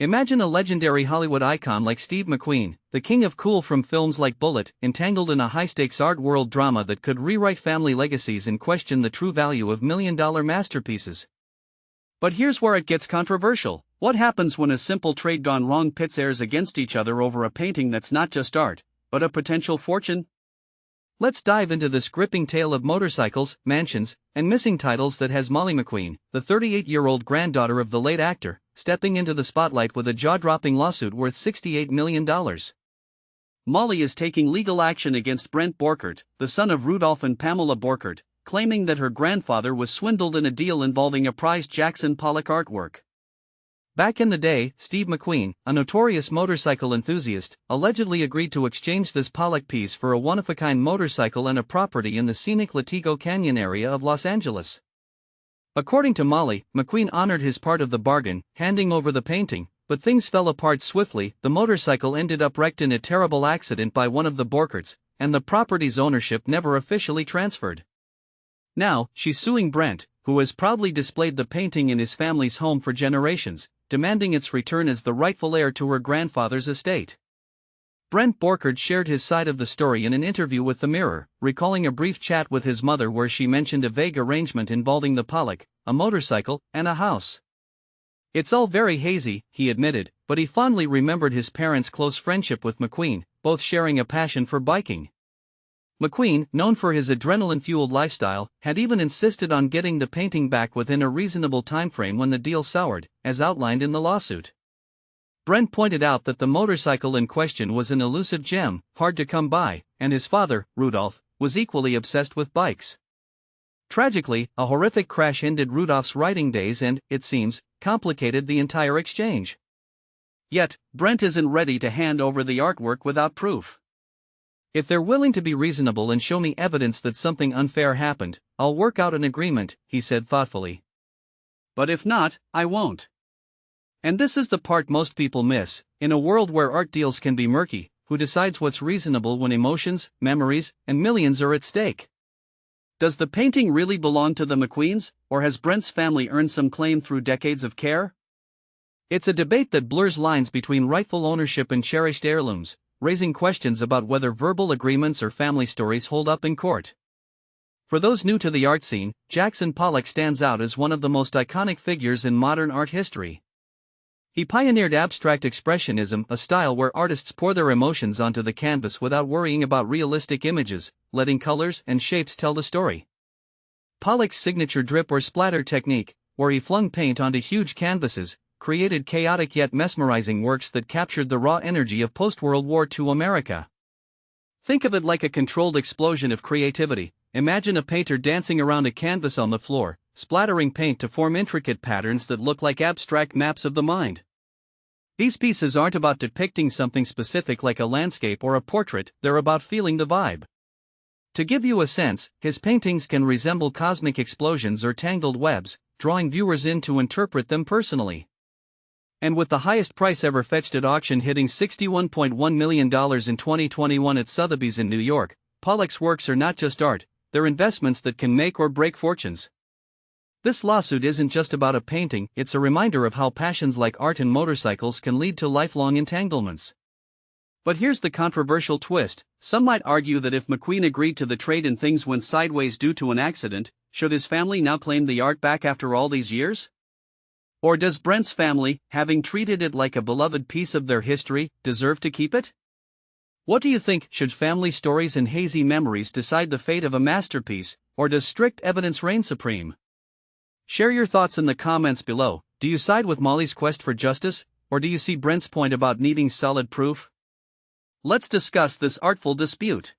Imagine a legendary Hollywood icon like Steve McQueen, the king of cool from films like Bullet, entangled in a high-stakes art world drama that could rewrite family legacies and question the true value of million-dollar masterpieces. But here's where it gets controversial. What happens when a simple trade gone wrong pits heirs against each other over a painting that's not just art, but a potential fortune? Let's dive into this gripping tale of motorcycles, mansions, and missing titles that has Molly McQueen, the 38-year-old granddaughter of the late actor, stepping into the spotlight with a jaw-dropping lawsuit worth $68 million. Molly is taking legal action against Brent Borchert, the son of Rudolph and Pamela Borchert, claiming that her grandfather was swindled in a deal involving a prized Jackson Pollock artwork. Back in the day, Steve McQueen, a notorious motorcycle enthusiast, allegedly agreed to exchange this Pollock piece for a one-of-a-kind motorcycle and a property in the scenic Latigo Canyon area of Los Angeles. According to Molly, McQueen honored his part of the bargain, handing over the painting, but things fell apart swiftly. The motorcycle ended up wrecked in a terrible accident by one of the Borcherts, and the property's ownership never officially transferred. Now, she's suing Brent, who has proudly displayed the painting in his family's home for generations, demanding its return as the rightful heir to her grandfather's estate. Brent Borchert shared his side of the story in an interview with The Mirror, recalling a brief chat with his mother where she mentioned a vague arrangement involving the Pollock, a motorcycle, and a house. "It's all very hazy," he admitted, but he fondly remembered his parents' close friendship with McQueen, both sharing a passion for biking. McQueen, known for his adrenaline-fueled lifestyle, had even insisted on getting the painting back within a reasonable timeframe when the deal soured, as outlined in the lawsuit. Brent pointed out that the motorcycle in question was an elusive gem, hard to come by, and his father, Rudolph, was equally obsessed with bikes. Tragically, a horrific crash ended Rudolph's riding days and, it seems, complicated the entire exchange. Yet, Brent isn't ready to hand over the artwork without proof. "If they're willing to be reasonable and show me evidence that something unfair happened, I'll work out an agreement," he said thoughtfully. "But if not, I won't." And this is the part most people miss. In a world where art deals can be murky, who decides what's reasonable when emotions, memories, and millions are at stake? Does the painting really belong to the McQueens, or has Brent's family earned some claim through decades of care? It's a debate that blurs lines between rightful ownership and cherished heirlooms, raising questions about whether verbal agreements or family stories hold up in court. For those new to the art scene, Jackson Pollock stands out as one of the most iconic figures in modern art history. He pioneered abstract expressionism, a style where artists pour their emotions onto the canvas without worrying about realistic images, letting colors and shapes tell the story. Pollock's signature drip or splatter technique, where he flung paint onto huge canvases, created chaotic yet mesmerizing works that captured the raw energy of post-World War II America. Think of it like a controlled explosion of creativity. Imagine a painter dancing around a canvas on the floor, splattering paint to form intricate patterns that look like abstract maps of the mind. These pieces aren't about depicting something specific like a landscape or a portrait, they're about feeling the vibe. To give you a sense, his paintings can resemble cosmic explosions or tangled webs, drawing viewers in to interpret them personally. And with the highest price ever fetched at auction hitting $61.1 million in 2021 at Sotheby's in New York, Pollock's works are not just art, they're investments that can make or break fortunes. This lawsuit isn't just about a painting, it's a reminder of how passions like art and motorcycles can lead to lifelong entanglements. But here's the controversial twist. Some might argue that if McQueen agreed to the trade and things went sideways due to an accident, should his family now claim the art back after all these years? Or does Brent's family, having treated it like a beloved piece of their history, deserve to keep it? What do you think? Should family stories and hazy memories decide the fate of a masterpiece, or does strict evidence reign supreme? Share your thoughts in the comments below. Do you side with Molly's quest for justice, or do you see Brent's point about needing solid proof? Let's discuss this artful dispute.